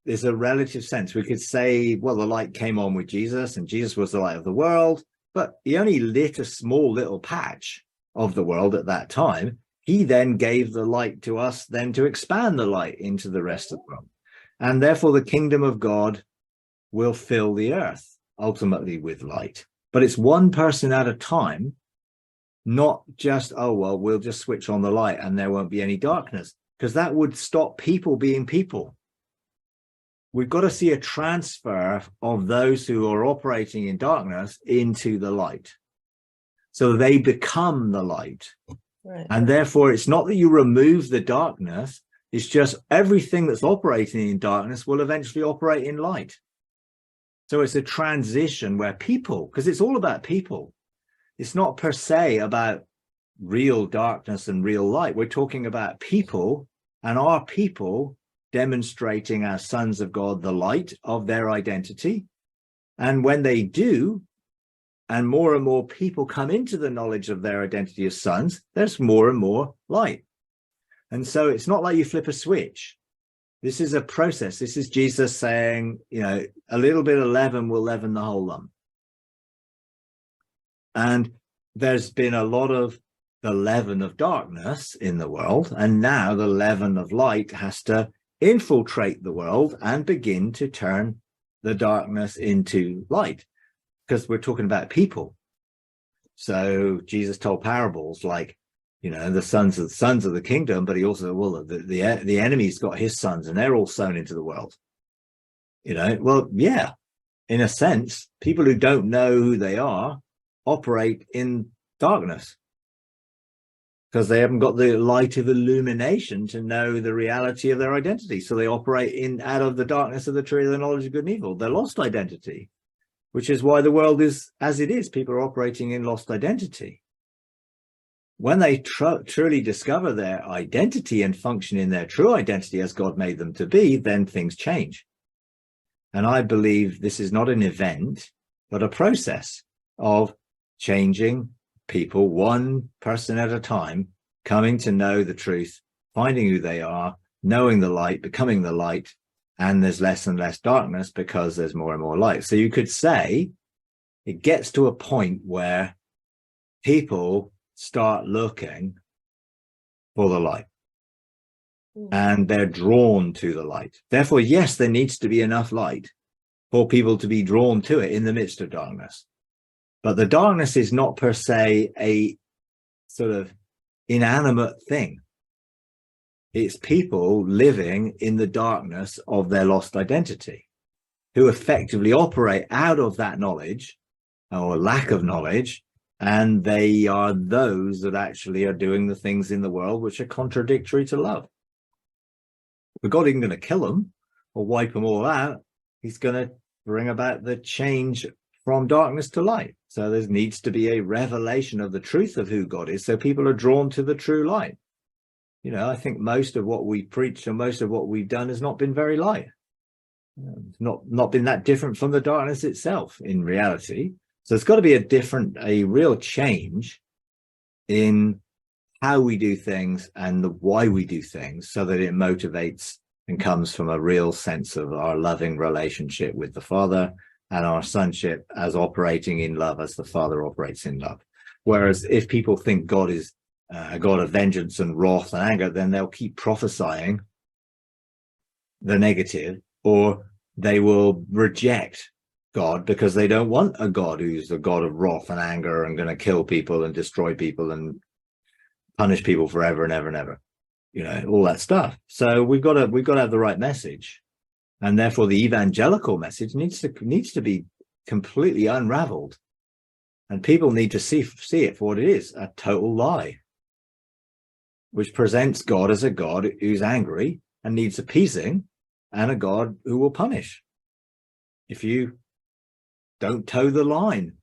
there's a relative sense. We could say, well, the light came on with Jesus and Jesus was the light of the world, but he only lit a small little patch of the world at that time. He then gave the light to us then to expand the light into the rest of the world. And therefore the kingdom of God will fill the earth ultimately with light. But it's one person at a time, not just, oh, well, we'll just switch on the light and there won't be any darkness, because that would stop people being people. We've got to see a transfer of those who are operating in darkness into the light. So they become the light. Right. And therefore, it's not that you remove the darkness. It's just everything that's operating in darkness will eventually operate in light. So it's a transition where people, because it's all about people. It's not per se about real darkness and real light. We're talking about people, and our people demonstrating as sons of God the light of their identity. And when they do, and more people come into the knowledge of their identity as sons, there's more and more light. And so it's not like you flip a switch. This is a process. This is Jesus saying, you know, a little bit of leaven will leaven the whole lump. And there's been a lot of the leaven of darkness in the world, and now the leaven of light has to infiltrate the world and begin to turn the darkness into light, because we're talking about people. So Jesus told parables like, you know, the sons of the kingdom, but he also, well, the enemy's got his sons and they're all sown into the world. You know, well, yeah, in a sense, people who don't know who they are operate in darkness because they haven't got the light of illumination to know the reality of their identity. So they operate out of the darkness of the tree of the knowledge of good and evil, their lost identity, which is why the world is as it is. People are operating in lost identity. When they truly discover their identity and function in their true identity as God made them to be, then things change. And I believe this is not an event, but a process of changing people, one person at a time, coming to know the truth, finding who they are, knowing the light, becoming the light, and there's less and less darkness because there's more and more light. So you could say it gets to a point where people start looking for the light and they're drawn to the light. Therefore, yes, there needs to be enough light for people to be drawn to it in the midst of darkness. But the darkness is not per se a sort of inanimate thing. It's people living in the darkness of their lost identity who effectively operate out of that knowledge or lack of knowledge. And they are those that actually are doing the things in the world which are contradictory to love. But God isn't going to kill them or wipe them all out. He's going to bring about the change from darkness to light. So there needs to be a revelation of the truth of who God is, so people are drawn to the true light. You know, I think most of what we preach and most of what we've done has not been very light. It's not been that different from the darkness itself in reality. So it's got to be a real change in how we do things and the why we do things, so that it motivates and comes from a real sense of our loving relationship with the Father and our sonship as operating in love as the Father operates in love. Whereas if people think God is a God of vengeance and wrath and anger, then they'll keep prophesying the negative, or they will reject God because they don't want a God who's a God of wrath and anger and going to kill people and destroy people and punish people forever and ever and ever, you know, all that stuff. So we've got to have the right message, and therefore the evangelical message needs to be completely unraveled, and people need to see it for what it is, a total lie, which presents God as a God who's angry and needs appeasing, and a God who will punish if you don't toe the line.